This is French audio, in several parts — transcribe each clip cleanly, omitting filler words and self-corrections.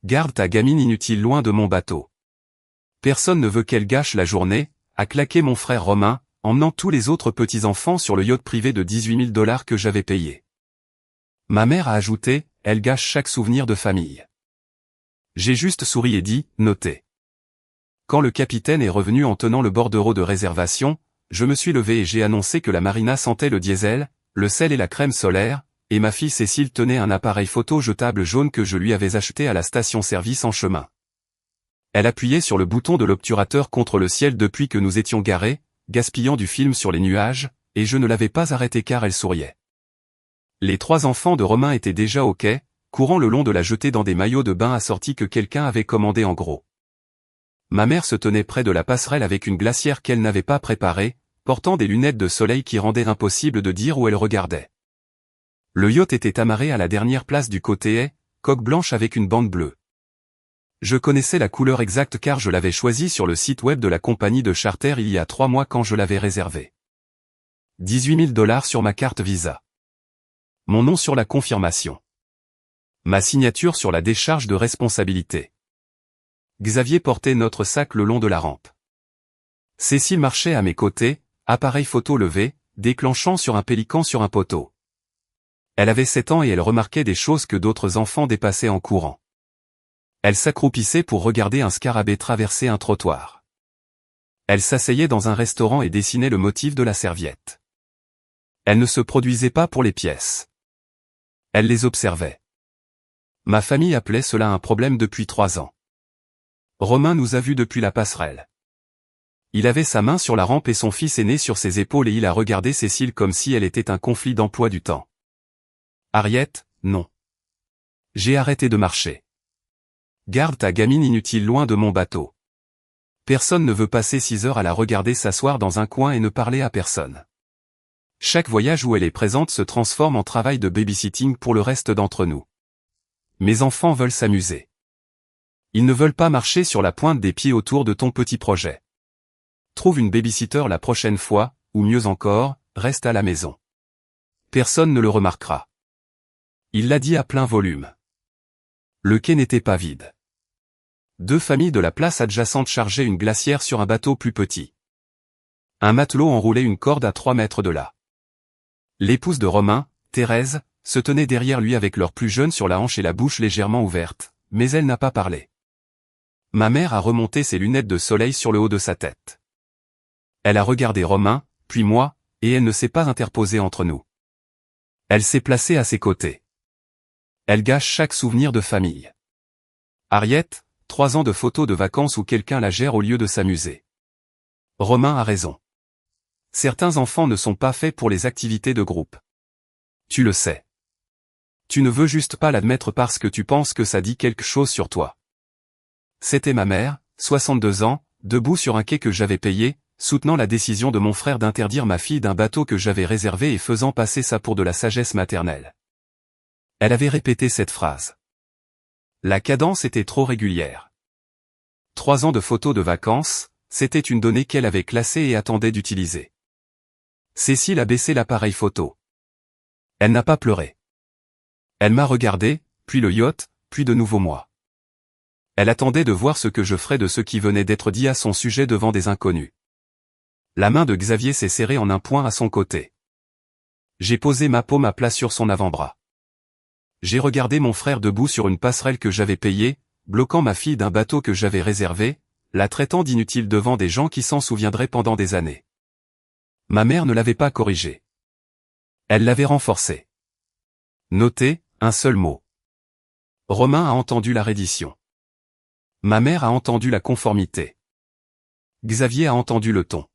Garde ta gamine inutile loin de mon bateau. Personne ne veut qu'elle gâche la journée, a claqué mon frère Romain, emmenant tous les autres petits-enfants sur le yacht privé de 18 000 $ que j'avais payé. Ma mère a ajouté, elle gâche chaque souvenir de famille. J'ai juste souri et dit, notez. Quand le capitaine est revenu en tenant le bordereau de réservation, je me suis levé et j'ai annoncé que la marina sentait le diesel, le sel et la crème solaire, et ma fille Cécile tenait un appareil photo jetable jaune que je lui avais acheté à la station-service en chemin. Elle appuyait sur le bouton de l'obturateur contre le ciel depuis que nous étions garés, gaspillant du film sur les nuages, et je ne l'avais pas arrêtée car elle souriait. Les 3 enfants de Romain étaient déjà au quai, courant le long de la jetée dans des maillots de bain assortis que quelqu'un avait commandés en gros. Ma mère se tenait près de la passerelle avec une glacière qu'elle n'avait pas préparée, portant des lunettes de soleil qui rendaient impossible de dire où elle regardait. Le yacht était amarré à la dernière place du côté haie, coque blanche avec une bande bleue. Je connaissais la couleur exacte car je l'avais choisie sur le site web de la compagnie de charter il y a 3 mois quand je l'avais réservé. 18 000 $ sur ma carte Visa. Mon nom sur la confirmation. Ma signature sur la décharge de responsabilité. Xavier portait notre sac le long de la rampe. Cécile marchait à mes côtés, appareil photo levé, déclenchant sur un pélican sur un poteau. Elle avait 7 ans et elle remarquait des choses que d'autres enfants dépassaient en courant. Elle s'accroupissait pour regarder un scarabée traverser un trottoir. Elle s'asseyait dans un restaurant et dessinait le motif de la serviette. Elle ne se produisait pas pour les pièces. Elle les observait. Ma famille appelait cela un problème depuis 3 ans. Romain nous a vus depuis la passerelle. Il avait sa main sur la rampe et son fils aîné sur ses épaules et il a regardé Cécile comme si elle était un conflit d'emploi du temps. Harriet, non. J'ai arrêté de marcher. Garde ta gamine inutile loin de mon bateau. Personne ne veut passer 6 heures à la regarder s'asseoir dans un coin et ne parler à personne. Chaque voyage où elle est présente se transforme en travail de babysitting pour le reste d'entre nous. Mes enfants veulent s'amuser. Ils ne veulent pas marcher sur la pointe des pieds autour de ton petit projet. Trouve une babysitter la prochaine fois, ou mieux encore, reste à la maison. Personne ne le remarquera. Il l'a dit à plein volume. Le quai n'était pas vide. 2 familles de la place adjacente chargeaient une glacière sur un bateau plus petit. Un matelot enroulait une corde à 3 mètres de là. L'épouse de Romain, Thérèse, se tenait derrière lui avec leur plus jeune sur la hanche et la bouche légèrement ouverte, mais elle n'a pas parlé. Ma mère a remonté ses lunettes de soleil sur le haut de sa tête. Elle a regardé Romain, puis moi, et elle ne s'est pas interposée entre nous. Elle s'est placée à ses côtés. Elle gâche chaque souvenir de famille. Harriet, 3 ans de photos de vacances où quelqu'un la gère au lieu de s'amuser. Romain a raison. Certains enfants ne sont pas faits pour les activités de groupe. Tu le sais. Tu ne veux juste pas l'admettre parce que tu penses que ça dit quelque chose sur toi. C'était ma mère, 62 ans, debout sur un quai que j'avais payé, soutenant la décision de mon frère d'interdire ma fille d'un bateau que j'avais réservé et faisant passer ça pour de la sagesse maternelle. Elle avait répété cette phrase. La cadence était trop régulière. 3 ans de photos de vacances, c'était une donnée qu'elle avait classée et attendait d'utiliser. Cécile a baissé l'appareil photo. Elle n'a pas pleuré. Elle m'a regardé, puis le yacht, puis de nouveau moi. Elle attendait de voir ce que je ferais de ce qui venait d'être dit à son sujet devant des inconnus. La main de Xavier s'est serrée en un point à son côté. J'ai posé ma paume à plat sur son avant-bras. J'ai regardé mon frère debout sur une passerelle que j'avais payée, bloquant ma fille d'un bateau que j'avais réservé, la traitant d'inutile devant des gens qui s'en souviendraient pendant des années. Ma mère ne l'avait pas corrigé. Elle l'avait renforcé. Notez, un seul mot. Romain a entendu la reddition. Ma mère a entendu la conformité. Xavier a entendu le ton.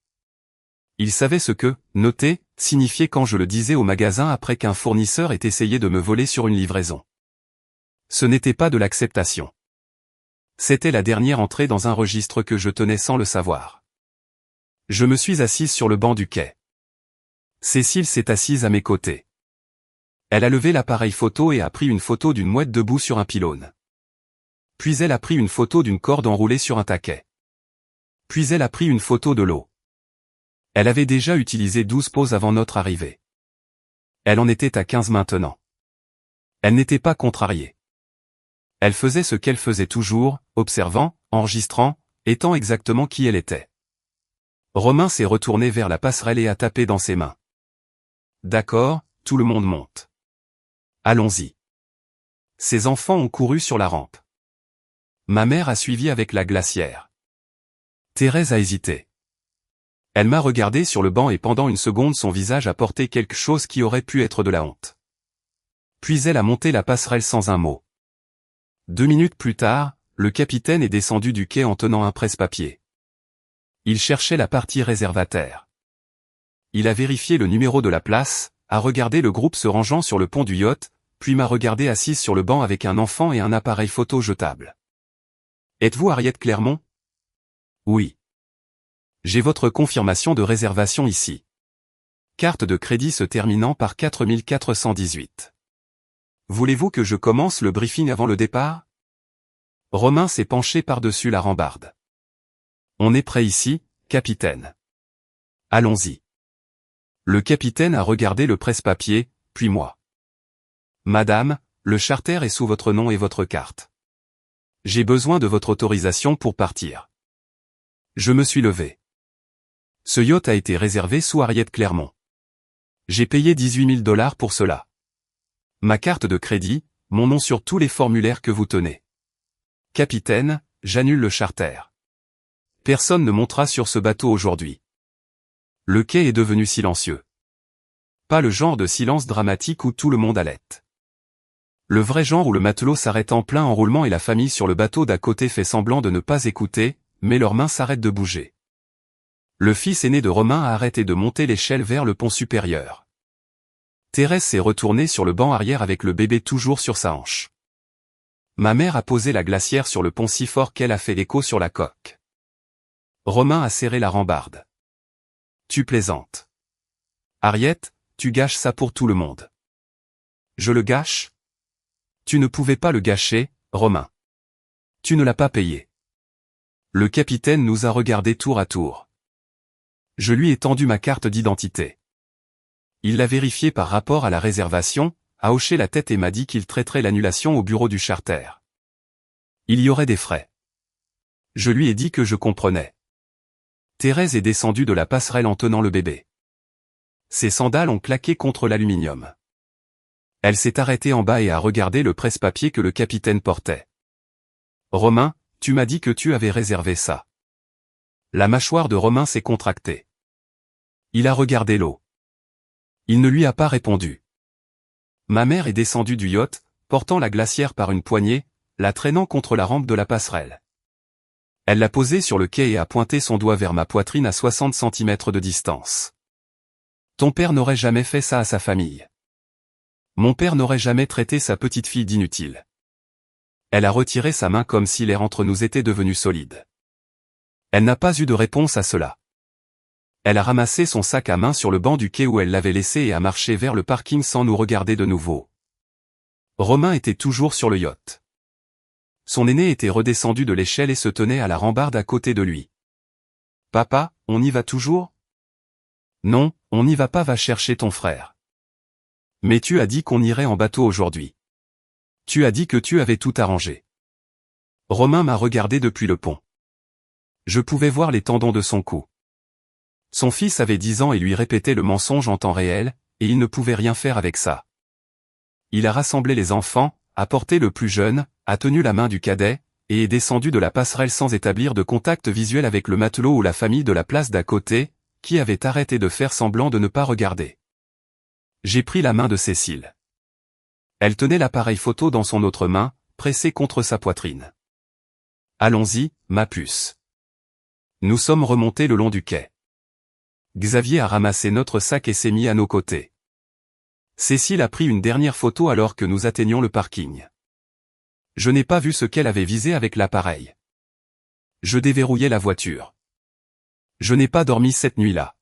Il savait ce que « noter » signifiait quand je le disais au magasin après qu'un fournisseur ait essayé de me voler sur une livraison. Ce n'était pas de l'acceptation. C'était la dernière entrée dans un registre que je tenais sans le savoir. Je me suis assise sur le banc du quai. Cécile s'est assise à mes côtés. Elle a levé l'appareil photo et a pris une photo d'une mouette debout sur un pylône. Puis elle a pris une photo d'une corde enroulée sur un taquet. Puis elle a pris une photo de l'eau. Elle avait déjà utilisé 12 poses avant notre arrivée. Elle en était à 15 maintenant. Elle n'était pas contrariée. Elle faisait ce qu'elle faisait toujours, observant, enregistrant, étant exactement qui elle était. Romain s'est retourné vers la passerelle et a tapé dans ses mains. D'accord, tout le monde monte. Allons-y. Ses enfants ont couru sur la rampe. Ma mère a suivi avec la glacière. Thérèse a hésité. Elle m'a regardé sur le banc et pendant une seconde son visage a porté quelque chose qui aurait pu être de la honte. Puis elle a monté la passerelle sans un mot. 2 minutes plus tard, le capitaine est descendu du quai en tenant un presse-papier. Il cherchait la partie réservataire. Il a vérifié le numéro de la place, a regardé le groupe se rangeant sur le pont du yacht, puis m'a regardé assise sur le banc avec un enfant et un appareil photo jetable. « Êtes-vous Harriet Clermont ?»« Oui. J'ai votre confirmation de réservation ici. Carte de crédit se terminant par 4418. Voulez-vous que je commence le briefing avant le départ ?» Romain s'est penché par-dessus la rambarde. « On est prêt ici, capitaine. Allons-y. » Le capitaine a regardé le presse-papier, puis moi. « Madame, le charter est sous votre nom et votre carte. J'ai besoin de votre autorisation pour partir. » Je me suis levé. Ce yacht a été réservé sous Harriet Clermont. J'ai payé 18 000 $ pour cela. Ma carte de crédit, mon nom sur tous les formulaires que vous tenez. Capitaine, j'annule le charter. Personne ne montera sur ce bateau aujourd'hui. Le quai est devenu silencieux. Pas le genre de silence dramatique où tout le monde halète. Le vrai genre où le matelot s'arrête en plein enroulement et la famille sur le bateau d'à côté fait semblant de ne pas écouter, mais leurs mains s'arrêtent de bouger. Le fils aîné de Romain a arrêté de monter l'échelle vers le pont supérieur. Thérèse s'est retournée sur le banc arrière avec le bébé toujours sur sa hanche. Ma mère a posé la glacière sur le pont si fort qu'elle a fait l'écho sur la coque. Romain a serré la rambarde. Tu plaisantes. Harriet, tu gâches ça pour tout le monde. Je le gâche? Tu ne pouvais pas le gâcher, Romain. Tu ne l'as pas payé. Le capitaine nous a regardés tour à tour. Je lui ai tendu ma carte d'identité. Il l'a vérifiée par rapport à la réservation, a hoché la tête et m'a dit qu'il traiterait l'annulation au bureau du charter. Il y aurait des frais. Je lui ai dit que je comprenais. Thérèse est descendue de la passerelle en tenant le bébé. Ses sandales ont claqué contre l'aluminium. Elle s'est arrêtée en bas et a regardé le presse-papier que le capitaine portait. Romain, tu m'as dit que tu avais réservé ça. La mâchoire de Romain s'est contractée. Il a regardé l'eau. Il ne lui a pas répondu. Ma mère est descendue du yacht, portant la glacière par une poignée, la traînant contre la rampe de la passerelle. Elle l'a posée sur le quai et a pointé son doigt vers ma poitrine à 60 cm de distance. Ton père n'aurait jamais fait ça à sa famille. Mon père n'aurait jamais traité sa petite fille d'inutile. Elle a retiré sa main comme si l'air entre nous était devenu solide. Elle n'a pas eu de réponse à cela. Elle a ramassé son sac à main sur le banc du quai où elle l'avait laissé et a marché vers le parking sans nous regarder de nouveau. Romain était toujours sur le yacht. Son aîné était redescendu de l'échelle et se tenait à la rambarde à côté de lui. « Papa, on y va toujours ?»« Non, on n'y va pas, va chercher ton frère. »« Mais tu as dit qu'on irait en bateau aujourd'hui. Tu as dit que tu avais tout arrangé. » Romain m'a regardé depuis le pont. Je pouvais voir les tendons de son cou. Son fils avait 10 ans et lui répétait le mensonge en temps réel, et il ne pouvait rien faire avec ça. Il a rassemblé les enfants, a porté le plus jeune, a tenu la main du cadet, et est descendu de la passerelle sans établir de contact visuel avec le matelot ou la famille de la place d'à côté, qui avait arrêté de faire semblant de ne pas regarder. J'ai pris la main de Cécile. Elle tenait l'appareil photo dans son autre main, pressé contre sa poitrine. Allons-y, ma puce. Nous sommes remontés le long du quai. Xavier a ramassé notre sac et s'est mis à nos côtés. Cécile a pris une dernière photo alors que nous atteignions le parking. Je n'ai pas vu ce qu'elle avait visé avec l'appareil. Je déverrouillais la voiture. Je n'ai pas dormi cette nuit-là.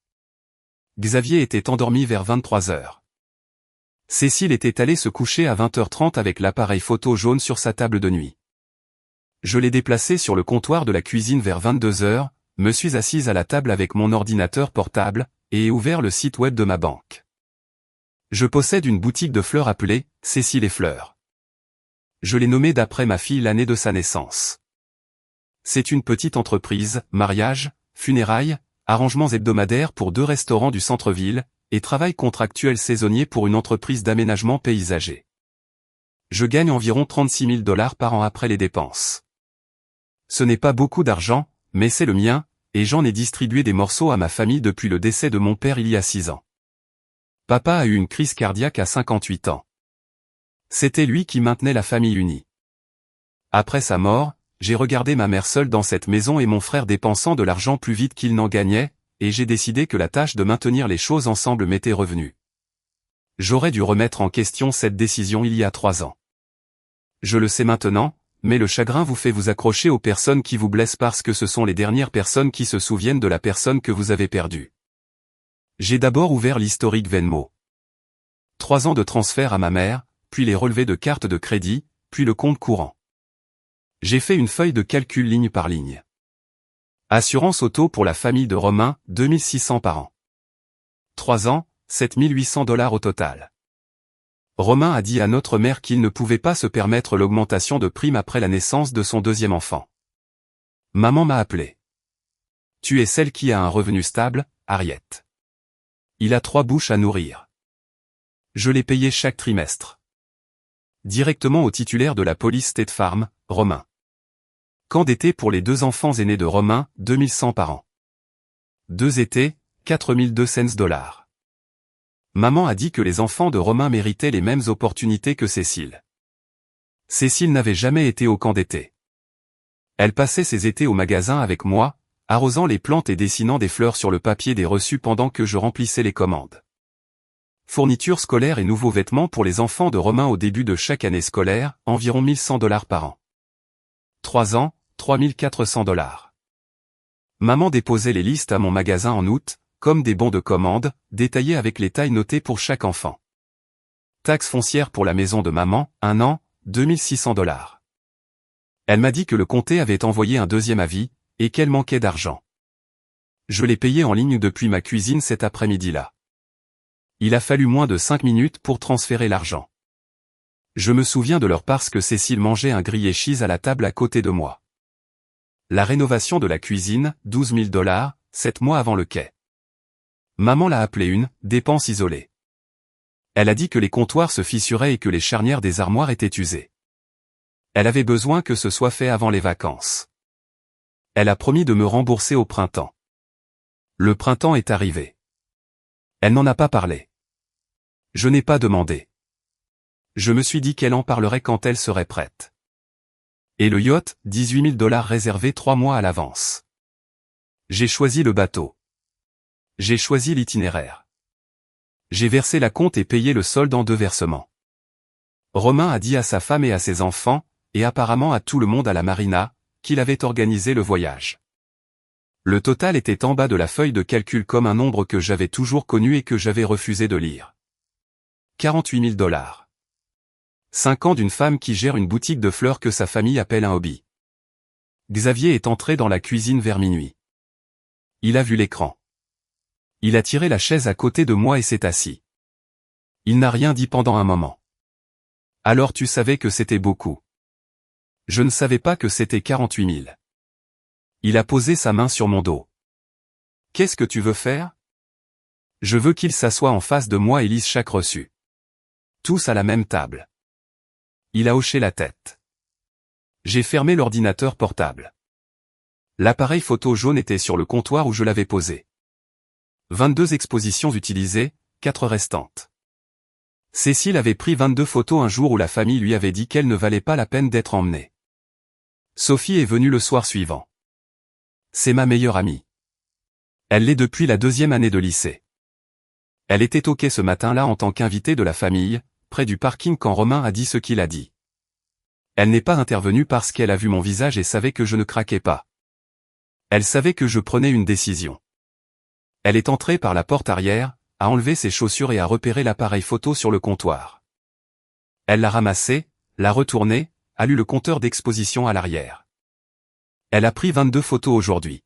Xavier était endormi vers 23 heures. Cécile était allée se coucher à 20h30 avec l'appareil photo jaune sur sa table de nuit. Je l'ai déplacé sur le comptoir de la cuisine vers 22 heures, me suis assise à la table avec mon ordinateur portable, et ai ouvert le site web de ma banque. Je possède une boutique de fleurs appelée « Cécile et Fleurs ». Je l'ai nommée d'après ma fille l'année de sa naissance. C'est une petite entreprise, mariage, funérailles, arrangements hebdomadaires pour 2 restaurants du centre-ville, et travail contractuel saisonnier pour une entreprise d'aménagement paysager. Je gagne environ 36 000 $ par an après les dépenses. Ce n'est pas beaucoup d'argent, mais c'est le mien, et j'en ai distribué des morceaux à ma famille depuis le décès de mon père il y a 6 ans. Papa a eu une crise cardiaque à 58 ans. C'était lui qui maintenait la famille unie. Après sa mort, j'ai regardé ma mère seule dans cette maison et mon frère dépensant de l'argent plus vite qu'il n'en gagnait, et j'ai décidé que la tâche de maintenir les choses ensemble m'était revenue. J'aurais dû remettre en question cette décision il y a 3 ans. Je le sais maintenant, mais le chagrin vous fait vous accrocher aux personnes qui vous blessent parce que ce sont les dernières personnes qui se souviennent de la personne que vous avez perdue. J'ai d'abord ouvert l'historique Venmo. 3 ans de transfert à ma mère, puis les relevés de carte de crédit, puis le compte courant. J'ai fait une feuille de calcul ligne par ligne. Assurance auto pour la famille de Romain, 2 600 par an. 3 ans, 7 800 $ au total. Romain a dit à notre mère qu'il ne pouvait pas se permettre l'augmentation de prime après la naissance de son 2e enfant. Maman m'a appelé. Tu es celle qui a un revenu stable, Harriet. Il a 3 bouches à nourrir. Je l'ai payé chaque trimestre. Directement au titulaire de la police State Farm, Romain. Camp d'été pour les 2 enfants aînés de Romain, 2 100 par an. 2 étés, 4 200 $. Maman a dit que les enfants de Romain méritaient les mêmes opportunités que Cécile. Cécile n'avait jamais été au camp d'été. Elle passait ses étés au magasin avec moi, arrosant les plantes et dessinant des fleurs sur le papier des reçus pendant que je remplissais les commandes. Fournitures scolaires et nouveaux vêtements pour les enfants de Romain au début de chaque année scolaire, environ 1 100 $ par an. 3 ans, 3 400 $. Maman déposait les listes à mon magasin en août, comme des bons de commande, détaillés avec les tailles notées pour chaque enfant. Taxe foncière pour la maison de maman, 1 an, 2 600 $. Elle m'a dit que le comté avait envoyé un 2e avis, et qu'elle manquait d'argent. Je l'ai payé en ligne depuis ma cuisine cet après-midi-là. Il a fallu moins de 5 minutes pour transférer l'argent. Je me souviens de l'heure parce que Cécile mangeait un grillé cheese à la table à côté de moi. La rénovation de la cuisine, 12 000 $, 7 mois avant le quai. Maman l'a appelée une « dépense isolée ». Elle a dit que les comptoirs se fissuraient et que les charnières des armoires étaient usées. Elle avait besoin que ce soit fait avant les vacances. Elle a promis de me rembourser au printemps. Le printemps est arrivé. Elle n'en a pas parlé. Je n'ai pas demandé. Je me suis dit qu'elle en parlerait quand elle serait prête. Et le yacht, 18 000 $ réservé 3 mois à l'avance. J'ai choisi le bateau. J'ai choisi l'itinéraire. J'ai versé la compte et payé le solde en 2 versements. Romain a dit à sa femme et à ses enfants, et apparemment à tout le monde à la marina, qu'il avait organisé le voyage. Le total était en bas de la feuille de calcul comme un nombre que j'avais toujours connu et que j'avais refusé de lire. 48 000 $. 5 ans d'une femme qui gère une boutique de fleurs que sa famille appelle un hobby. Xavier est entré dans la cuisine vers minuit. Il a vu l'écran. Il a tiré la chaise à côté de moi et s'est assis. Il n'a rien dit pendant un moment. Alors tu savais que c'était beaucoup. Je ne savais pas que c'était 48 000. Il a posé sa main sur mon dos. Qu'est-ce que tu veux faire? Je veux qu'il s'assoie en face de moi et lise chaque reçu. Tous à la même table. Il a hoché la tête. J'ai fermé l'ordinateur portable. L'appareil photo jaune était sur le comptoir où je l'avais posé. 22 expositions utilisées, 4 restantes. Cécile avait pris 22 photos un jour où la famille lui avait dit qu'elle ne valait pas la peine d'être emmenée. Sophie est venue le soir suivant. C'est ma meilleure amie. Elle l'est depuis la 2e année de lycée. Elle était au quai ce matin-là en tant qu'invitée de la famille, près du parking quand Romain a dit ce qu'il a dit. Elle n'est pas intervenue parce qu'elle a vu mon visage et savait que je ne craquais pas. Elle savait que je prenais une décision. Elle est entrée par la porte arrière, a enlevé ses chaussures et a repéré l'appareil photo sur le comptoir. Elle l'a ramassé, l'a retourné, a lu le compteur d'exposition à l'arrière. Elle a pris 22 photos aujourd'hui.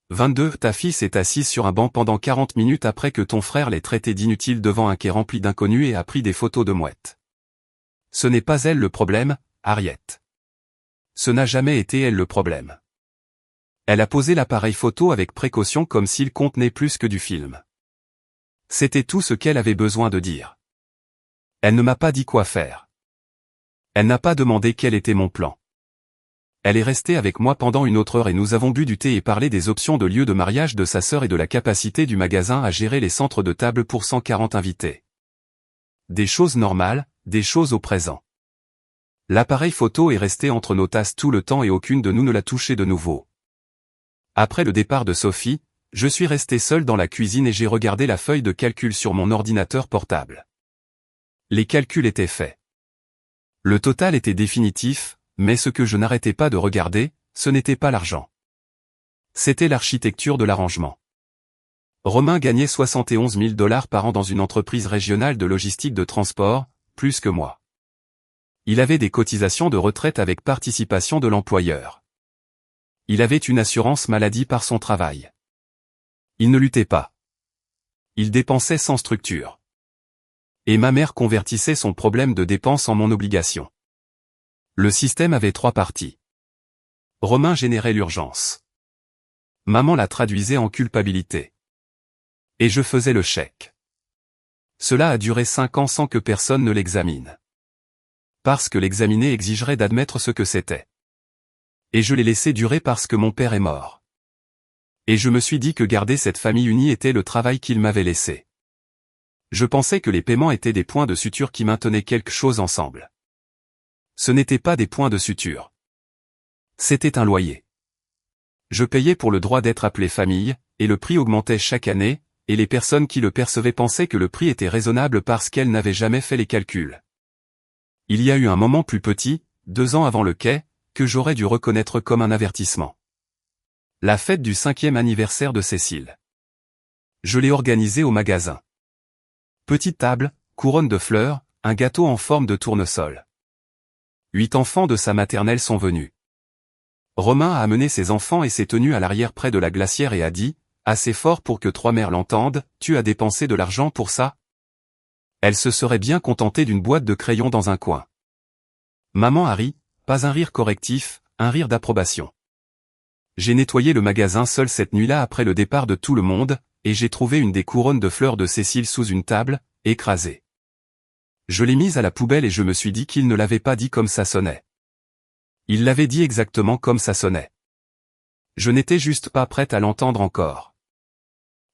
22. Ta fille s'est assise sur un banc pendant 40 minutes après que ton frère l'ait traité d'inutile devant un quai rempli d'inconnus et a pris des photos de mouettes. Ce n'est pas elle le problème, Harriet. Ce n'a jamais été elle le problème. Elle a posé l'appareil photo avec précaution comme s'il contenait plus que du film. C'était tout ce qu'elle avait besoin de dire. Elle ne m'a pas dit quoi faire. Elle n'a pas demandé quel était mon plan. Elle est restée avec moi pendant une autre heure et nous avons bu du thé et parlé des options de lieu de mariage de sa sœur et de la capacité du magasin à gérer les centres de table pour 140 invités. Des choses normales, des choses au présent. L'appareil photo est resté entre nos tasses tout le temps et aucune de nous ne l'a touché de nouveau. Après le départ de Sophie, je suis resté seul dans la cuisine et j'ai regardé la feuille de calcul sur mon ordinateur portable. Les calculs étaient faits. Le total était définitif, mais ce que je n'arrêtais pas de regarder, ce n'était pas l'argent. C'était l'architecture de l'arrangement. Romain gagnait 71 000 $ par an dans une entreprise régionale de logistique de transport, plus que moi. Il avait des cotisations de retraite avec participation de l'employeur. Il avait une assurance maladie par son travail. Il ne luttait pas. Il dépensait sans structure. Et ma mère convertissait son problème de dépense en mon obligation. Le système avait 3 parties. Romain générait l'urgence. Maman la traduisait en culpabilité. Et je faisais le chèque. Cela a duré 5 ans sans que personne ne l'examine. Parce que l'examiner exigerait d'admettre ce que c'était. Et je l'ai laissé durer parce que mon père est mort. Et je me suis dit que garder cette famille unie était le travail qu'il m'avait laissé. Je pensais que les paiements étaient des points de suture qui maintenaient quelque chose ensemble. Ce n'étaient pas des points de suture. C'était un loyer. Je payais pour le droit d'être appelé famille, et le prix augmentait chaque année, et les personnes qui le percevaient pensaient que le prix était raisonnable parce qu'elles n'avaient jamais fait les calculs. Il y a eu un moment plus petit, 2 ans avant le quai, que j'aurais dû reconnaître comme un avertissement. La fête du 5e anniversaire de Cécile. Je l'ai organisée au magasin. Petite table, couronne de fleurs, un gâteau en forme de tournesol. 8 enfants de sa maternelle sont venus. Romain a amené ses enfants et s'est tenu à l'arrière près de la glacière et a dit, assez fort pour que 3 mères l'entendent, « Tu as dépensé de l'argent pour ça ?» Elle se serait bien contentée d'une boîte de crayons dans un coin. Maman a ri, pas un rire correctif, un rire d'approbation. J'ai nettoyé le magasin seul cette nuit-là après le départ de tout le monde, et j'ai trouvé une des couronnes de fleurs de Cécile sous une table, écrasée. Je l'ai mise à la poubelle et je me suis dit qu'il ne l'avait pas dit comme ça sonnait. Il l'avait dit exactement comme ça sonnait. Je n'étais juste pas prête à l'entendre encore.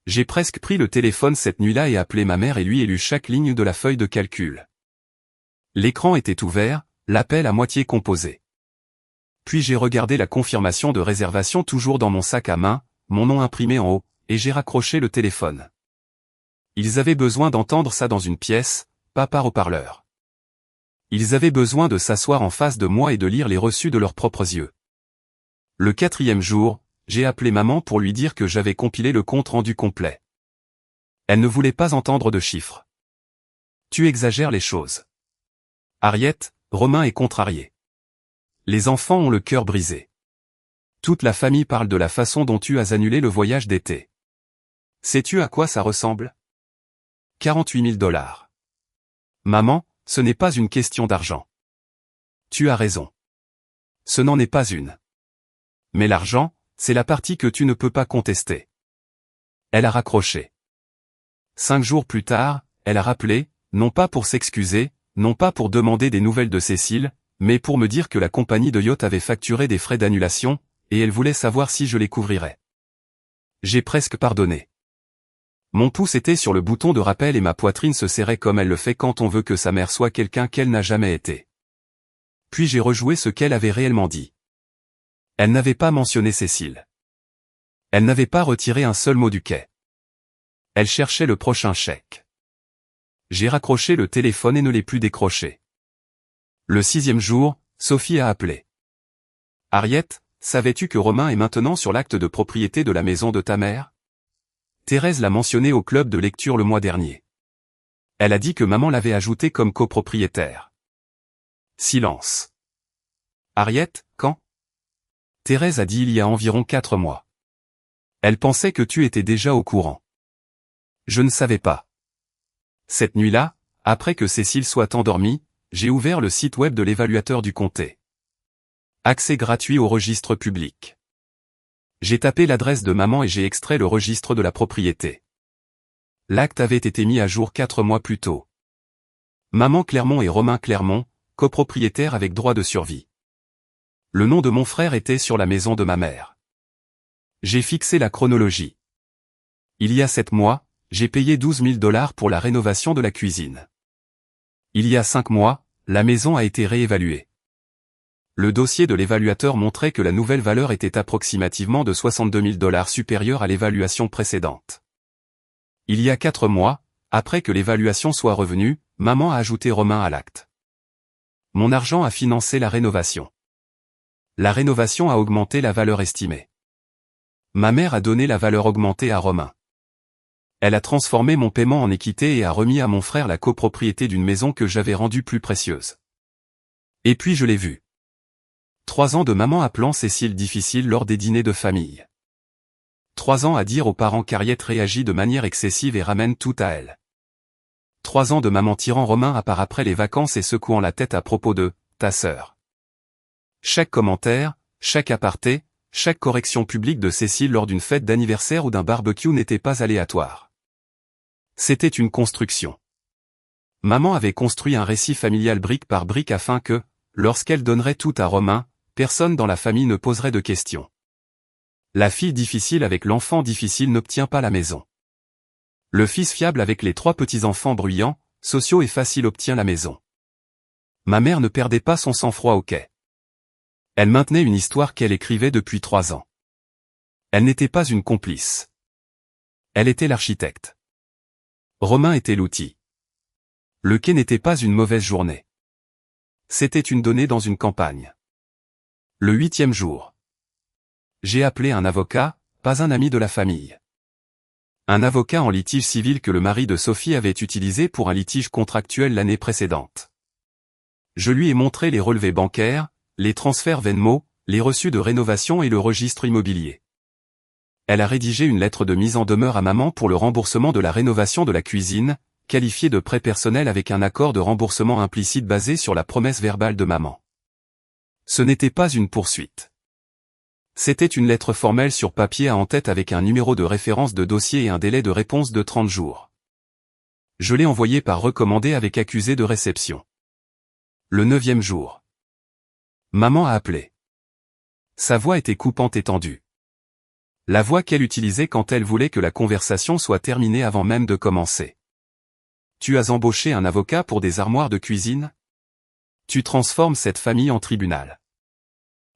J'ai presque pris le téléphone cette nuit-là et appelé ma mère et lui ai lu chaque ligne de la feuille de calcul. L'écran était ouvert, l'appel à moitié composé. Puis j'ai regardé la confirmation de réservation toujours dans mon sac à main, mon nom imprimé en haut, et j'ai raccroché le téléphone. Ils avaient besoin d'entendre ça dans une pièce, pas par haut-parleur. Ils avaient besoin de s'asseoir en face de moi et de lire les reçus de leurs propres yeux. Le 4e jour, j'ai appelé maman pour lui dire que j'avais compilé le compte rendu complet. Elle ne voulait pas entendre de chiffres. Tu exagères les choses. Harriet, Romain est contrarié. Les enfants ont le cœur brisé. Toute la famille parle de la façon dont tu as annulé le voyage d'été. Sais-tu à quoi ça ressemble? 48 000 $. Maman, ce n'est pas une question d'argent. Tu as raison. Ce n'en est pas une. Mais l'argent, c'est la partie que tu ne peux pas contester. Elle a raccroché. 5 jours plus tard, elle a rappelé, non pas pour s'excuser, non pas pour demander des nouvelles de Cécile, mais pour me dire que la compagnie de yacht avait facturé des frais d'annulation, et elle voulait savoir si je les couvrirais. J'ai presque pardonné. Mon pouce était sur le bouton de rappel et ma poitrine se serrait comme elle le fait quand on veut que sa mère soit quelqu'un qu'elle n'a jamais été. Puis j'ai rejoué ce qu'elle avait réellement dit. Elle n'avait pas mentionné Cécile. Elle n'avait pas retiré un seul mot du quai. Elle cherchait le prochain chèque. J'ai raccroché le téléphone et ne l'ai plus décroché. Le 6e jour, Sophie a appelé. Harriet, savais-tu que Romain est maintenant sur l'acte de propriété de la maison de ta mère? Thérèse l'a mentionné au club de lecture le mois dernier. Elle a dit que maman l'avait ajouté comme copropriétaire. Silence. Harriet, quand? Thérèse a dit il y a environ 4 mois. Elle pensait que tu étais déjà au courant. Je ne savais pas. Cette nuit-là, après que Cécile soit endormie, j'ai ouvert le site web de l'évaluateur du comté. Accès gratuit au registre public. J'ai tapé l'adresse de maman et j'ai extrait le registre de la propriété. L'acte avait été mis à jour 4 mois plus tôt. Maman Clermont et Romain Clermont, copropriétaires avec droit de survie. Le nom de mon frère était sur la maison de ma mère. J'ai fixé la chronologie. Il y a 7 mois, j'ai payé 12 000 $ pour la rénovation de la cuisine. Il y a 5 mois, la maison a été réévaluée. Le dossier de l'évaluateur montrait que la nouvelle valeur était approximativement de 62 000 $ supérieure à l'évaluation précédente. Il y a 4 mois, après que l'évaluation soit revenue, maman a ajouté Romain à l'acte. Mon argent a financé la rénovation. La rénovation a augmenté la valeur estimée. Ma mère a donné la valeur augmentée à Romain. Elle a transformé mon paiement en équité et a remis à mon frère la copropriété d'une maison que j'avais rendue plus précieuse. Et puis je l'ai vu. 3 ans de maman appelant Cécile difficile lors des dîners de famille. 3 ans à dire aux parents qu'Ariette réagit de manière excessive et ramène tout à elle. 3 ans de maman tirant Romain à part après les vacances et secouant la tête à propos de « ta sœur ». Chaque commentaire, chaque aparté, chaque correction publique de Cécile lors d'une fête d'anniversaire ou d'un barbecue n'était pas aléatoire. C'était une construction. Maman avait construit un récit familial brique par brique afin que, lorsqu'elle donnerait tout à Romain, personne dans la famille ne poserait de questions. La fille difficile avec l'enfant difficile n'obtient pas la maison. Le fils fiable avec les 3 petits-enfants bruyants, sociaux et faciles obtient la maison. Ma mère ne perdait pas son sang-froid au quai. Elle maintenait une histoire qu'elle écrivait depuis 3 ans. Elle n'était pas une complice. Elle était l'architecte. Romain était l'outil. Le quai n'était pas une mauvaise journée. C'était une donnée dans une campagne. Le 8e jour. J'ai appelé un avocat, pas un ami de la famille. Un avocat en litige civil que le mari de Sophie avait utilisé pour un litige contractuel l'année précédente. Je lui ai montré les relevés bancaires, les transferts Venmo, les reçus de rénovation et le registre immobilier. Elle a rédigé une lettre de mise en demeure à maman pour le remboursement de la rénovation de la cuisine, qualifiée de prêt personnel avec un accord de remboursement implicite basé sur la promesse verbale de maman. Ce n'était pas une poursuite. C'était une lettre formelle sur papier à en-tête avec un numéro de référence de dossier et un délai de réponse de 30 jours. Je l'ai envoyée par recommandé avec accusé de réception. Le 9e jour. Maman a appelé. Sa voix était coupante et tendue. La voix qu'elle utilisait quand elle voulait que la conversation soit terminée avant même de commencer. Tu as embauché un avocat pour des armoires de cuisine? Tu transformes cette famille en tribunal.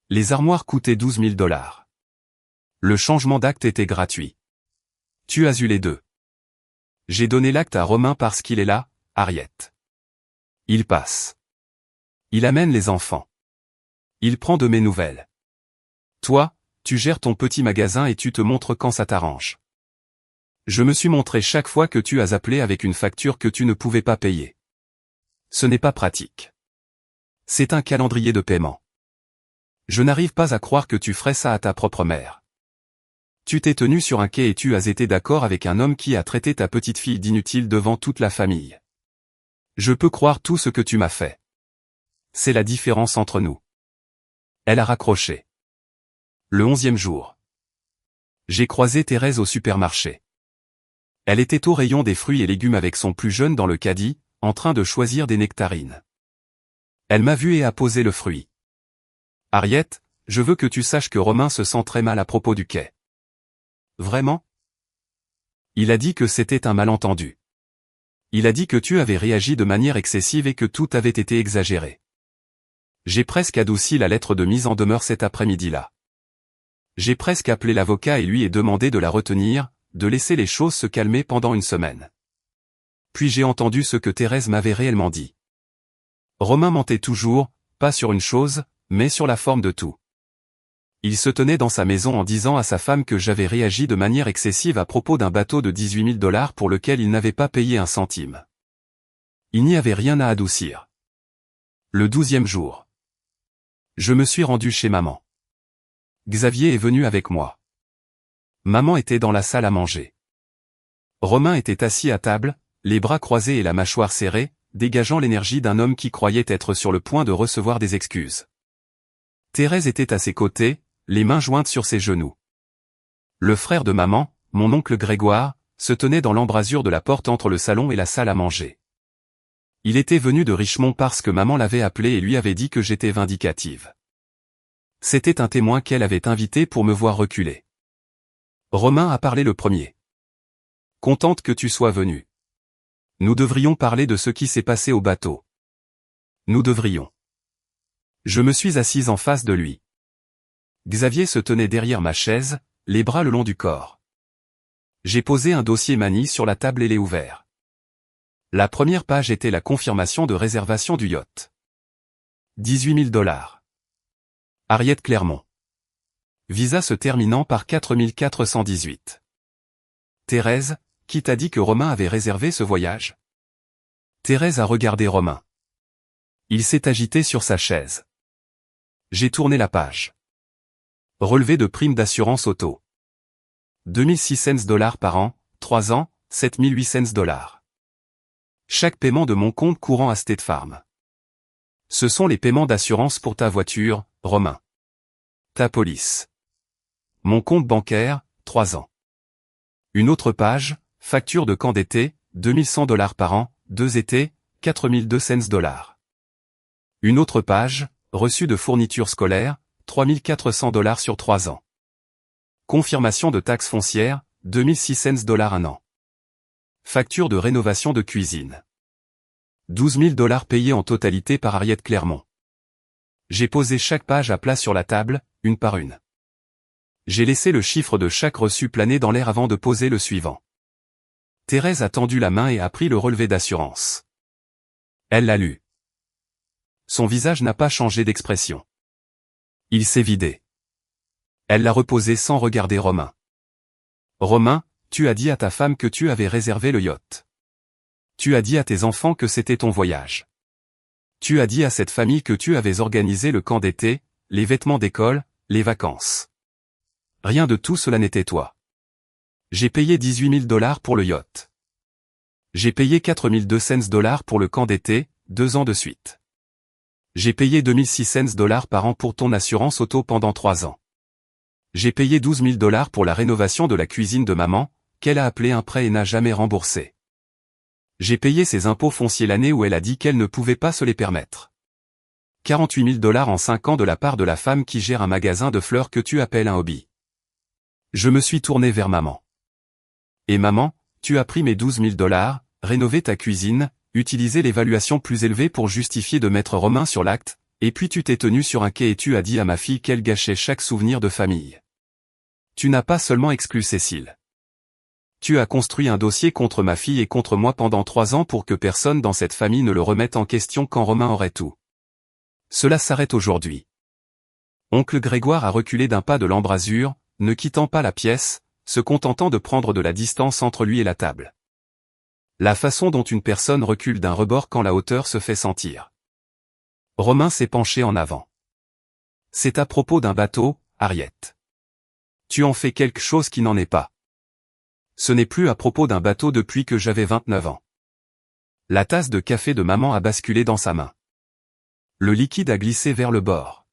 Les armoires coûtaient 12 000 $. Le changement d'acte était gratuit. Tu as eu les deux. J'ai donné l'acte à Romain parce qu'il est là, Ariette. Il passe. Il amène les enfants. Il prend de mes nouvelles. Toi, tu gères ton petit magasin et tu te montres quand ça t'arrange. Je me suis montré chaque fois que tu as appelé avec une facture que tu ne pouvais pas payer. Ce n'est pas pratique. C'est un calendrier de paiement. Je n'arrive pas à croire que tu ferais ça à ta propre mère. Tu t'es tenu sur un quai et tu as été d'accord avec un homme qui a traité ta petite fille d'inutile devant toute la famille. Je peux croire tout ce que tu m'as fait. C'est la différence entre nous. Elle a raccroché. Le 11e jour. J'ai croisé Thérèse au supermarché. Elle était au rayon des fruits et légumes avec son plus jeune dans le caddie, en train de choisir des nectarines. Elle m'a vu et a posé le fruit. Ariette, je veux que tu saches que Romain se sent très mal à propos du quai. Vraiment? Il a dit que c'était un malentendu. Il a dit que tu avais réagi de manière excessive et que tout avait été exagéré. J'ai presque adouci la lettre de mise en demeure cet après-midi-là. J'ai presque appelé l'avocat et lui ai demandé de la retenir, de laisser les choses se calmer pendant une semaine. Puis j'ai entendu ce que Thérèse m'avait réellement dit. Romain mentait toujours, pas sur une chose, mais sur la forme de tout. Il se tenait dans sa maison en disant à sa femme que j'avais réagi de manière excessive à propos d'un bateau de 18 000 $ pour lequel il n'avait pas payé un centime. Il n'y avait rien à adoucir. Le 12e jour. Je me suis rendu chez maman. Xavier est venu avec moi. Maman était dans la salle à manger. Romain était assis à table, les bras croisés et la mâchoire serrée, dégageant l'énergie d'un homme qui croyait être sur le point de recevoir des excuses. Thérèse était à ses côtés, les mains jointes sur ses genoux. Le frère de maman, mon oncle Grégoire, se tenait dans l'embrasure de la porte entre le salon et la salle à manger. Il était venu de Richmond parce que maman l'avait appelé et lui avait dit que j'étais vindicative. C'était un témoin qu'elle avait invité pour me voir reculer. Romain a parlé le premier. Contente que tu sois venu. Nous devrions parler de ce qui s'est passé au bateau. Nous devrions. Je me suis assise en face de lui. Xavier se tenait derrière ma chaise, les bras le long du corps. J'ai posé un dossier Mani sur la table et l'ai ouvert. La première page était la confirmation de réservation du yacht. 18 000 $. Harriet Clermont. Visa se terminant par 4418. Thérèse, qui t'a dit que Romain avait réservé ce voyage? Thérèse a regardé Romain. Il s'est agité sur sa chaise. J'ai tourné la page. Relevé de prime d'assurance auto. 2600 $ par an, 3 ans, 7800 $. Chaque paiement de mon compte courant à State Farm. Ce sont les paiements d'assurance pour ta voiture, Romain. Ta police. Mon compte bancaire, 3 ans. Une autre page, facture de camp d'été, 2100 $ par an, 2 étés, 4200 $. Une autre page, reçu de fournitures scolaires, 3400 $ sur 3 ans. Confirmation de taxes foncières, 2600 $ un an. Facture de rénovation de cuisine. 12 000 $ payés en totalité par Harriet Clermont. J'ai posé chaque page à plat sur la table, une par une. J'ai laissé le chiffre de chaque reçu planer dans l'air avant de poser le suivant. Thérèse a tendu la main et a pris le relevé d'assurance. Elle l'a lu. Son visage n'a pas changé d'expression. Il s'est vidé. Elle l'a reposé sans regarder Romain. Romain, tu as dit à ta femme que tu avais réservé le yacht. Tu as dit à tes enfants que c'était ton voyage. Tu as dit à cette famille que tu avais organisé le camp d'été, les vêtements d'école, les vacances. Rien de tout cela n'était toi. J'ai payé 18 000 $ pour le yacht. J'ai payé 4 200 $ pour le camp d'été, 2 ans de suite. J'ai payé 2600 $ par an pour ton assurance auto pendant 3 ans. J'ai payé 12 000 $ pour la rénovation de la cuisine de maman, qu'elle a appelé un prêt et n'a jamais remboursé. J'ai payé ses impôts fonciers l'année où elle a dit qu'elle ne pouvait pas se les permettre. 48 000 $ en 5 ans de la part de la femme qui gère un magasin de fleurs que tu appelles un hobby. Je me suis tourné vers maman. Et maman, tu as pris mes 12 000 $, rénové ta cuisine, utilisé l'évaluation plus élevée pour justifier de mettre Romain sur l'acte, et puis tu t'es tenu sur un quai et tu as dit à ma fille qu'elle gâchait chaque souvenir de famille. Tu n'as pas seulement exclu Cécile. Tu as construit un dossier contre ma fille et contre moi pendant 3 ans pour que personne dans cette famille ne le remette en question quand Romain aurait tout. Cela s'arrête aujourd'hui. Oncle Grégoire a reculé d'un pas de l'embrasure, ne quittant pas la pièce, se contentant de prendre de la distance entre lui et la table. La façon dont une personne recule d'un rebord quand la hauteur se fait sentir. Romain s'est penché en avant. C'est à propos d'un bateau, Harriet. Tu en fais quelque chose qui n'en est pas. Ce n'est plus à propos d'un bateau depuis que j'avais 29 ans. La tasse de café de maman a basculé dans sa main. Le liquide a glissé vers le bord.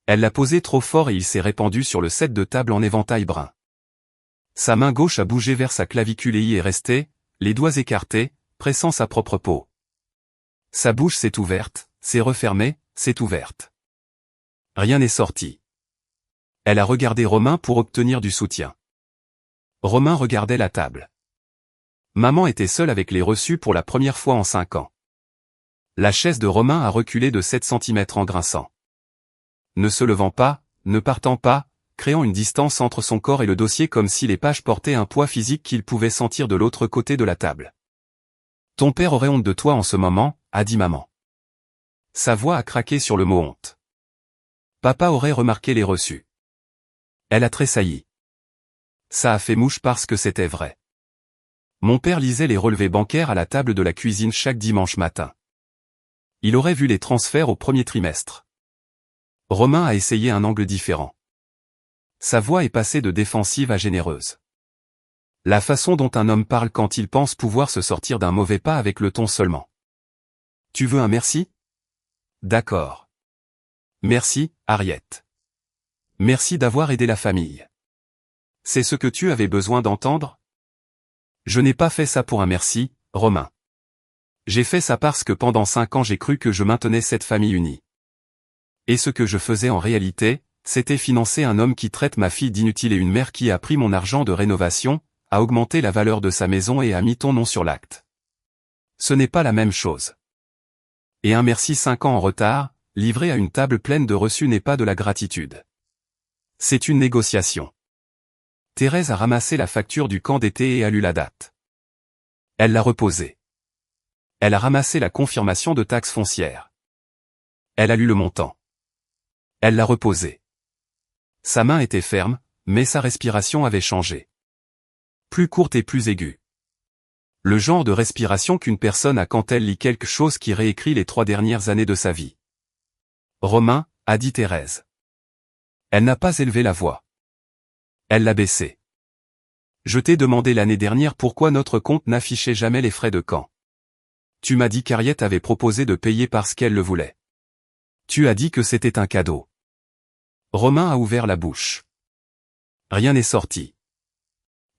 Elle l'a posé trop fort et il s'est répandu sur le set de table en éventail brun. Sa main gauche a bougé vers sa clavicule et y est restée, les doigts écartés, pressant sa propre peau. Sa bouche s'est ouverte, s'est refermée, s'est ouverte. Rien n'est sorti. Elle a regardé Romain pour obtenir du soutien. Romain regardait la table. Maman était seule avec les reçus pour la première fois en 5 ans. La chaise de Romain a reculé de 7 cm en grinçant. Ne se levant pas, ne partant pas, créant une distance entre son corps et le dossier comme si les pages portaient un poids physique qu'il pouvait sentir de l'autre côté de la table. Ton père aurait honte de toi en ce moment, a dit maman. Sa voix a craqué sur le mot honte. Papa aurait remarqué les reçus. Elle a tressailli. Ça a fait mouche parce que c'était vrai. Mon père lisait les relevés bancaires à la table de la cuisine chaque dimanche matin. Il aurait vu les transferts au premier trimestre. Romain a essayé un angle différent. Sa voix est passée de défensive à généreuse. La façon dont un homme parle quand il pense pouvoir se sortir d'un mauvais pas avec le ton seulement. Tu veux un merci? D'accord. Merci, Harriet. Merci d'avoir aidé la famille. C'est ce que tu avais besoin d'entendre? Je n'ai pas fait ça pour un merci, Romain. J'ai fait ça parce que pendant 5 ans j'ai cru que je maintenais cette famille unie. Et ce que je faisais en réalité, c'était financer un homme qui traite ma fille d'inutile et une mère qui a pris mon argent de rénovation, a augmenté la valeur de sa maison et a mis ton nom sur l'acte. Ce n'est pas la même chose. Et un merci 5 ans en retard, livré à une table pleine de reçus n'est pas de la gratitude. C'est une négociation. Thérèse a ramassé la facture du camp d'été et a lu la date. Elle l'a reposée. Elle a ramassé la confirmation de taxe foncière. Elle a lu le montant. Elle l'a reposée. Sa main était ferme, mais sa respiration avait changé. Plus courte et plus aiguë. Le genre de respiration qu'une personne a quand elle lit quelque chose qui réécrit les 3 dernières années de sa vie. Romain, a dit Thérèse. Elle n'a pas élevé la voix. Elle l'a baissée. Je t'ai demandé l'année dernière pourquoi notre compte n'affichait jamais les frais de camp. Tu m'as dit qu'Harriet avait proposé de payer parce qu'elle le voulait. Tu as dit que c'était un cadeau. Romain a ouvert la bouche. Rien n'est sorti.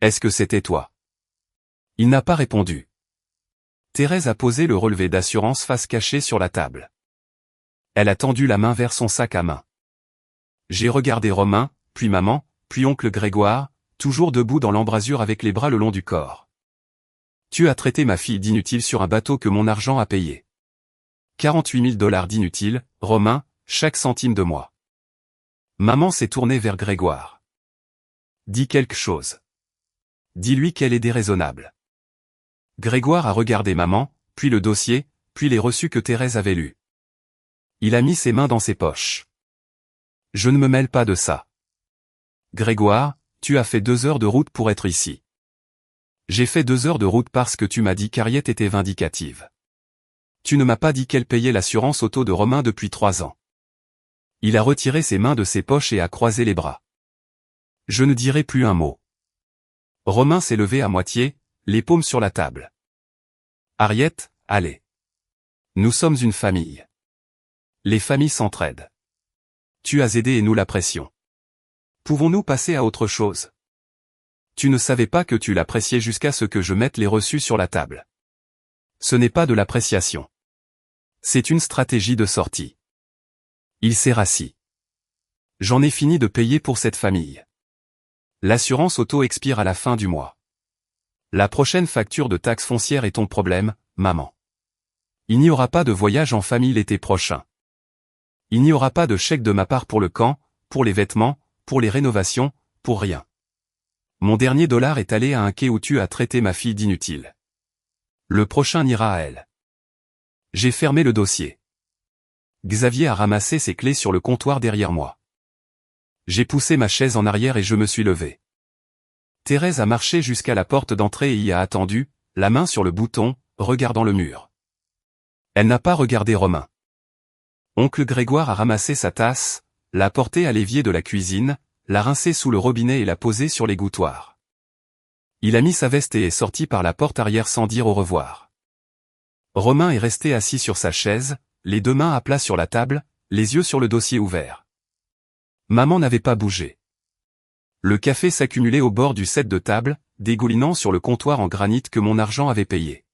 Est-ce que c'était toi? Il n'a pas répondu. Thérèse a posé le relevé d'assurance face cachée sur la table. Elle a tendu la main vers son sac à main. J'ai regardé Romain, puis maman, puis oncle Grégoire, toujours debout dans l'embrasure avec les bras le long du corps. Tu as traité ma fille d'inutile sur un bateau que mon argent a payé. 48 000 $ d'inutile, Romain, chaque centime de moi. Maman s'est tournée vers Grégoire. Dis quelque chose. Dis-lui qu'elle est déraisonnable. Grégoire a regardé maman, puis le dossier, puis les reçus que Thérèse avait lus. Il a mis ses mains dans ses poches. Je ne me mêle pas de ça. Grégoire, tu as fait 2 heures de route pour être ici. J'ai fait 2 heures de route parce que tu m'as dit qu'Harriet était vindicative. Tu ne m'as pas dit qu'elle payait l'assurance auto de Romain depuis 3 ans. Il a retiré ses mains de ses poches et a croisé les bras. Je ne dirai plus un mot. Romain s'est levé à moitié, les paumes sur la table. Harriet, allez. Nous sommes une famille. Les familles s'entraident. Tu as aidé et nous l'apprécions. Pouvons-nous passer à autre chose? Tu ne savais pas que tu l'appréciais jusqu'à ce que je mette les reçus sur la table. Ce n'est pas de l'appréciation. C'est une stratégie de sortie. Il s'est rassis. J'en ai fini de payer pour cette famille. L'assurance auto expire à la fin du mois. La prochaine facture de taxe foncière est ton problème, maman. Il n'y aura pas de voyage en famille l'été prochain. Il n'y aura pas de chèque de ma part pour le camp, pour les vêtements, pour les rénovations, pour rien. Mon dernier dollar est allé à un quai où tu as traité ma fille d'inutile. Le prochain ira à elle. J'ai fermé le dossier. Xavier a ramassé ses clés sur le comptoir derrière moi. J'ai poussé ma chaise en arrière et je me suis levé. Thérèse a marché jusqu'à la porte d'entrée et y a attendu, la main sur le bouton, regardant le mur. Elle n'a pas regardé Romain. Oncle Grégoire a ramassé sa tasse, l'a portée à l'évier de la cuisine, l'a rincée sous le robinet et l'a posée sur l'égouttoir. Il a mis sa veste et est sorti par la porte arrière sans dire au revoir. Romain est resté assis sur sa chaise, les 2 mains à plat sur la table, les yeux sur le dossier ouvert. Maman n'avait pas bougé. Le café s'accumulait au bord du set de table, dégoulinant sur le comptoir en granit que mon argent avait payé.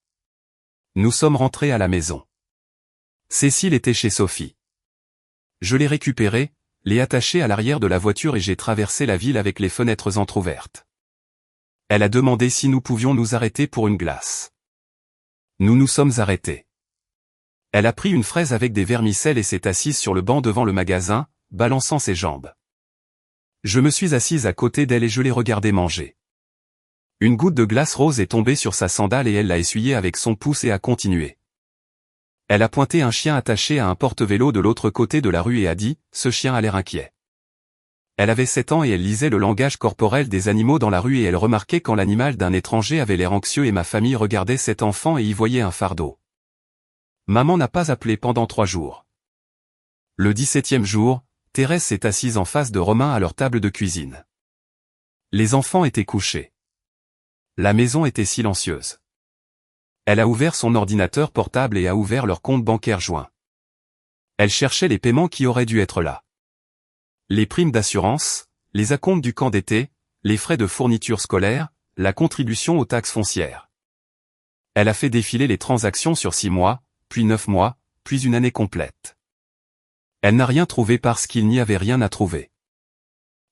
Nous sommes rentrés à la maison. Cécile était chez Sophie. Je l'ai récupérée, l'ai attachée à l'arrière de la voiture et j'ai traversé la ville avec les fenêtres entr'ouvertes. Elle a demandé si nous pouvions nous arrêter pour une glace. Nous nous sommes arrêtés. Elle a pris une fraise avec des vermicelles et s'est assise sur le banc devant le magasin, balançant ses jambes. Je me suis assise à côté d'elle et je l'ai regardée manger. Une goutte de glace rose est tombée sur sa sandale et elle l'a essuyée avec son pouce et a continué. Elle a pointé un chien attaché à un porte-vélo de l'autre côté de la rue et a dit « Ce chien a l'air inquiet ». Elle avait 7 ans et elle lisait le langage corporel des animaux dans la rue et elle remarquait quand l'animal d'un étranger avait l'air anxieux et ma famille regardait cet enfant et y voyait un fardeau. Maman n'a pas appelé pendant 3 jours. Le 17e jour, Thérèse s'est assise en face de Romain à leur table de cuisine. Les enfants étaient couchés. La maison était silencieuse. Elle a ouvert son ordinateur portable et a ouvert leur compte bancaire joint. Elle cherchait les paiements qui auraient dû être là. Les primes d'assurance, les acomptes du camp d'été, les frais de fourniture scolaire, la contribution aux taxes foncières. Elle a fait défiler les transactions sur 6 mois, puis 9 mois, puis une année complète. Elle n'a rien trouvé parce qu'il n'y avait rien à trouver.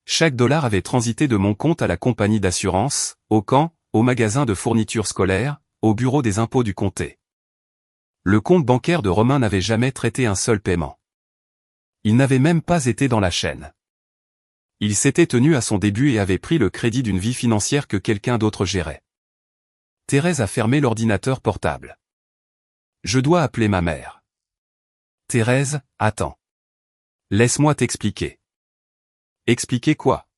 Chaque dollar avait transité de mon compte à la compagnie d'assurance, au camp, au magasin de fourniture scolaire, au bureau des impôts du comté. Le compte bancaire de Romain n'avait jamais traité un seul paiement. Il n'avait même pas été dans la chaîne. Il s'était tenu à son début et avait pris le crédit d'une vie financière que quelqu'un d'autre gérait. Thérèse a fermé l'ordinateur portable. Je dois appeler ma mère. Thérèse, attends. Laisse-moi t'expliquer. Expliquer quoi?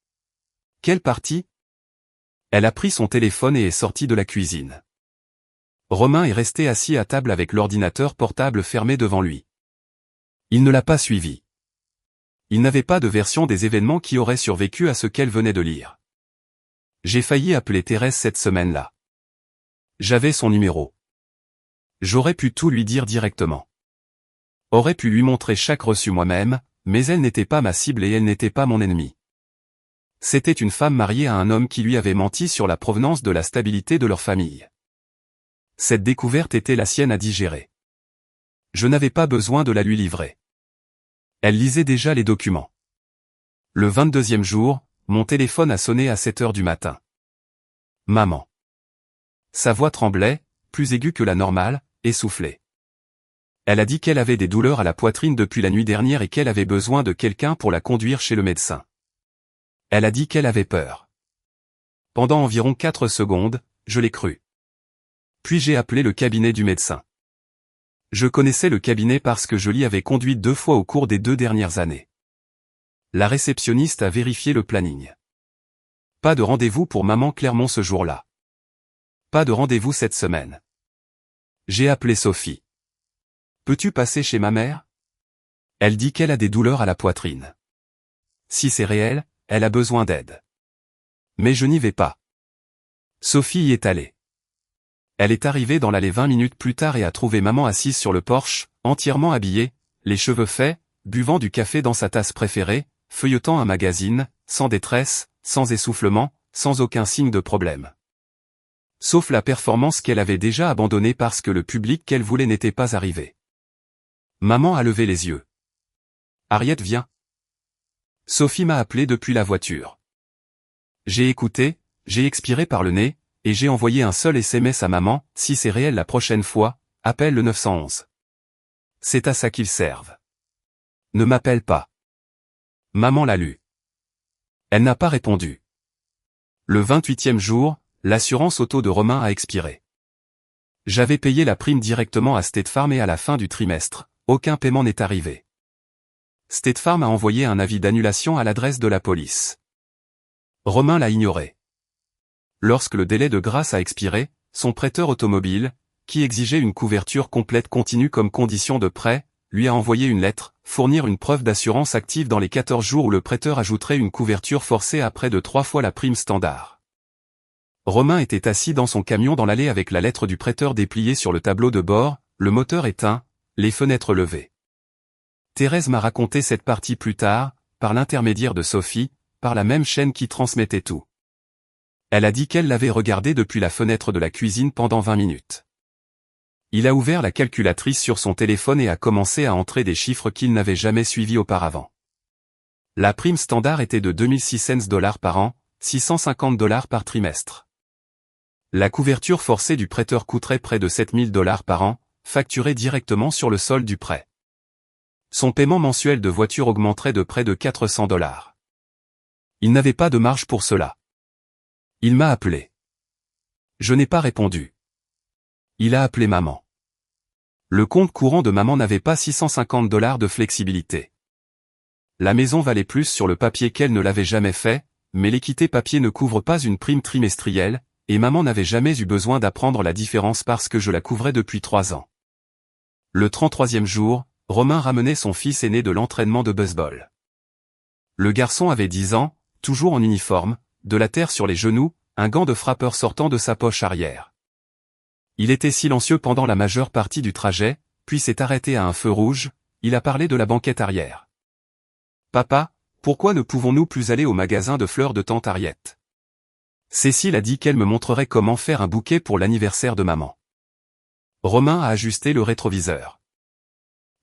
Quelle partie? Elle a pris son téléphone et est sortie de la cuisine. Romain est resté assis à table avec l'ordinateur portable fermé devant lui. Il ne l'a pas suivi. Il n'avait pas de version des événements qui aurait survécu à ce qu'elle venait de lire. J'ai failli appeler Thérèse cette semaine-là. J'avais son numéro. J'aurais pu tout lui dire directement. Aurais pu lui montrer chaque reçu moi-même, mais elle n'était pas ma cible et elle n'était pas mon ennemi. C'était une femme mariée à un homme qui lui avait menti sur la provenance de la stabilité de leur famille. Cette découverte était la sienne à digérer. Je n'avais pas besoin de la lui livrer. Elle lisait déjà les documents. Le 22e jour, mon téléphone a sonné à 7 heures du matin. Maman. Sa voix tremblait, plus aiguë que la normale, essoufflée. Elle a dit qu'elle avait des douleurs à la poitrine depuis la nuit dernière et qu'elle avait besoin de quelqu'un pour la conduire chez le médecin. Elle a dit qu'elle avait peur. Pendant environ 4 secondes, je l'ai cru. Puis j'ai appelé le cabinet du médecin. Je connaissais le cabinet parce que je l'y avais conduit 2 fois au cours des 2 dernières années. La réceptionniste a vérifié le planning. Pas de rendez-vous pour maman Clermont ce jour-là. Pas de rendez-vous cette semaine. J'ai appelé Sophie. Peux-tu passer chez ma mère? Elle dit qu'elle a des douleurs à la poitrine. Si c'est réel, elle a besoin d'aide. Mais je n'y vais pas. Sophie y est allée. Elle est arrivée dans l'allée 20 minutes plus tard et a trouvé maman assise sur le porche, entièrement habillée, les cheveux faits, buvant du café dans sa tasse préférée, feuilletant un magazine, sans détresse, sans essoufflement, sans aucun signe de problème. Sauf la performance qu'elle avait déjà abandonnée parce que le public qu'elle voulait n'était pas arrivé. Maman a levé les yeux. Harriet vient. Sophie m'a appelé depuis la voiture. J'ai écouté, j'ai expiré par le nez, et j'ai envoyé un seul SMS à maman, si c'est réel la prochaine fois, appelle le 911. C'est à ça qu'ils servent. Ne m'appelle pas. Maman l'a lu. Elle n'a pas répondu. Le 28e jour, l'assurance auto de Romain a expiré. J'avais payé la prime directement à State Farm et à la fin du trimestre, aucun paiement n'est arrivé. State Farm a envoyé un avis d'annulation à l'adresse de la police. Romain l'a ignoré. Lorsque le délai de grâce a expiré, son prêteur automobile, qui exigeait une couverture complète continue comme condition de prêt, lui a envoyé une lettre, fournir une preuve d'assurance active dans les 14 jours où le prêteur ajouterait une couverture forcée à près de 3 fois la prime standard. Romain était assis dans son camion dans l'allée avec la lettre du prêteur dépliée sur le tableau de bord, le moteur éteint, les fenêtres levées. Thérèse m'a raconté cette partie plus tard, par l'intermédiaire de Sophie, par la même chaîne qui transmettait tout. Elle a dit qu'elle l'avait regardé depuis la fenêtre de la cuisine pendant 20 minutes. Il a ouvert la calculatrice sur son téléphone et a commencé à entrer des chiffres qu'il n'avait jamais suivis auparavant. La prime standard était de 2600 $ par an, 650 $ par trimestre. La couverture forcée du prêteur coûterait près de 7000 $ par an, facturée directement sur le solde du prêt. Son paiement mensuel de voiture augmenterait de près de 400 $. Il n'avait pas de marge pour cela. Il m'a appelé. Je n'ai pas répondu. Il a appelé maman. Le compte courant de maman n'avait pas 650 $ de flexibilité. La maison valait plus sur le papier qu'elle ne l'avait jamais fait, mais l'équité papier ne couvre pas une prime trimestrielle, et maman n'avait jamais eu besoin d'apprendre la différence parce que je la couvrais depuis 3 ans. Le 33e jour, Romain ramenait son fils aîné de l'entraînement de baseball. Le garçon avait 10 ans, toujours en uniforme, de la terre sur les genoux, un gant de frappeur sortant de sa poche arrière. Il était silencieux pendant la majeure partie du trajet, puis s'est arrêté à un feu rouge, il a parlé de la banquette arrière. Papa, pourquoi ne pouvons-nous plus aller au magasin de fleurs de tante Harriet? Cécile a dit qu'elle me montrerait comment faire un bouquet pour l'anniversaire de maman. Romain a ajusté le rétroviseur.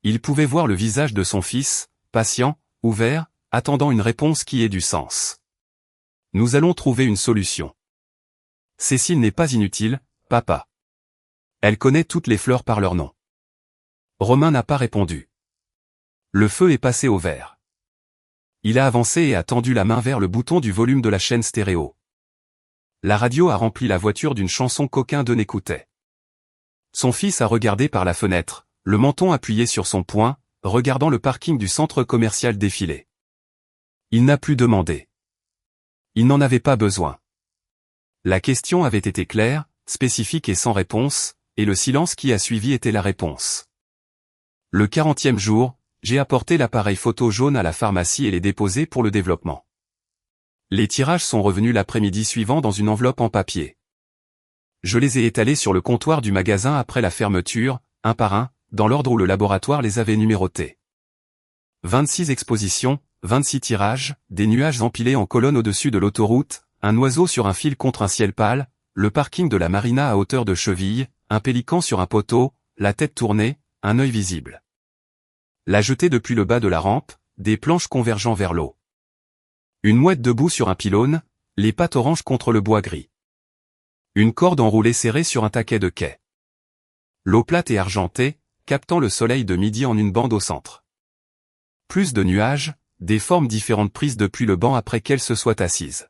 Il pouvait voir le visage de son fils, patient, ouvert, attendant une réponse qui ait du sens. Nous allons trouver une solution. Cécile n'est pas inutile, papa. Elle connaît toutes les fleurs par leur nom. Romain n'a pas répondu. Le feu est passé au vert. Il a avancé et a tendu la main vers le bouton du volume de la chaîne stéréo. La radio a rempli la voiture d'une chanson qu'aucun d'eux n'écoutait. Son fils a regardé par la fenêtre, le menton appuyé sur son poing, regardant le parking du centre commercial défiler. Il n'a plus demandé. Il n'en avait pas besoin. La question avait été claire, spécifique et sans réponse, et le silence qui a suivi était la réponse. Le 40e jour, j'ai apporté l'appareil photo jaune à la pharmacie et l'ai déposé pour le développement. Les tirages sont revenus l'après-midi suivant dans une enveloppe en papier. Je les ai étalés sur le comptoir du magasin après la fermeture, un par un, dans l'ordre où le laboratoire les avait numérotés. 26 expositions, 26 tirages, des nuages empilés en colonne au-dessus de l'autoroute, un oiseau sur un fil contre un ciel pâle, le parking de la marina à hauteur de cheville, un pélican sur un poteau, la tête tournée, un œil visible. La jetée depuis le bas de la rampe, des planches convergeant vers l'eau. Une mouette debout sur un pylône, les pattes oranges contre le bois gris. Une corde enroulée serrée sur un taquet de quai. L'eau plate et argentée, captant le soleil de midi en une bande au centre. Plus de nuages, des formes différentes prises depuis le banc après qu'elle se soit assise.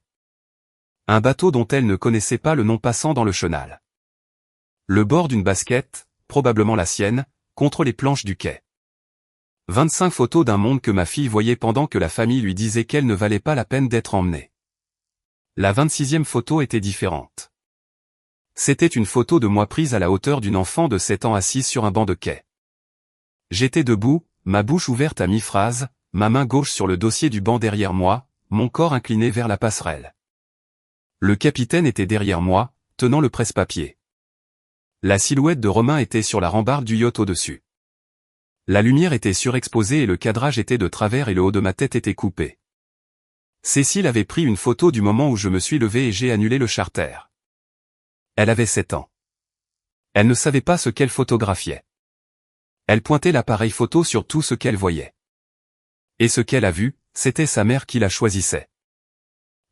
Un bateau dont elle ne connaissait pas le nom passant dans le chenal. Le bord d'une basket, probablement la sienne, contre les planches du quai. 25 photos d'un monde que ma fille voyait pendant que la famille lui disait qu'elle ne valait pas la peine d'être emmenée. La 26e photo était différente. C'était une photo de moi prise à la hauteur d'une enfant de 7 ans assise sur un banc de quai. J'étais debout, ma bouche ouverte à mi-phrase, ma main gauche sur le dossier du banc derrière moi, mon corps incliné vers la passerelle. Le capitaine était derrière moi, tenant le presse-papier. La silhouette de Romain était sur la rambarde du yacht au-dessus. La lumière était surexposée et le cadrage était de travers et le haut de ma tête était coupé. Cécile avait pris une photo du moment où je me suis levé et j'ai annulé le charter. Elle avait 7 ans. Elle ne savait pas ce qu'elle photographiait. Elle pointait l'appareil photo sur tout ce qu'elle voyait. Et ce qu'elle a vu, c'était sa mère qui la choisissait.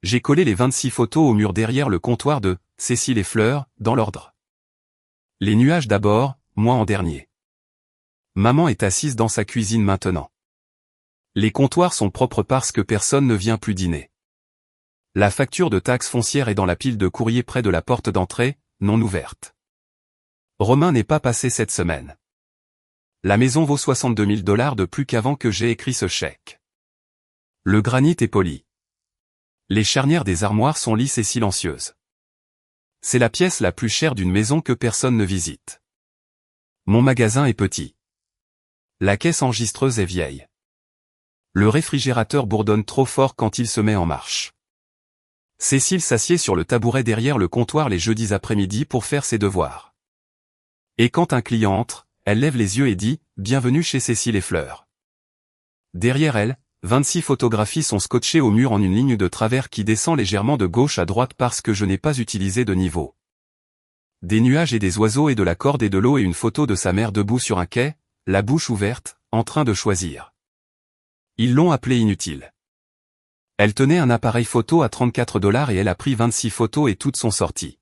J'ai collé les 26 photos au mur derrière le comptoir de « Cécile et Fleurs » dans l'ordre. Les nuages d'abord, moi en dernier. Maman est assise dans sa cuisine maintenant. Les comptoirs sont propres parce que personne ne vient plus dîner. La facture de taxe foncière est dans la pile de courrier près de la porte d'entrée, non ouverte. Romain n'est pas passé cette semaine. La maison vaut 62 000 $ de plus qu'avant que j'ai écrit ce chèque. Le granit est poli. Les charnières des armoires sont lisses et silencieuses. C'est la pièce la plus chère d'une maison que personne ne visite. Mon magasin est petit. La caisse enregistreuse est vieille. Le réfrigérateur bourdonne trop fort quand il se met en marche. Cécile s'assied sur le tabouret derrière le comptoir les jeudis après-midi pour faire ses devoirs. Et quand un client entre, elle lève les yeux et dit « Bienvenue chez Cécile et Fleurs ». Derrière elle, 26 photographies sont scotchées au mur en une ligne de travers qui descend légèrement de gauche à droite parce que je n'ai pas utilisé de niveau. Des nuages et des oiseaux et de la corde et de l'eau et une photo de sa mère debout sur un quai, la bouche ouverte, en train de choisir. Ils l'ont appelée inutile. Elle tenait un appareil photo à 34 $ et elle a pris 26 photos et toutes sont sorties.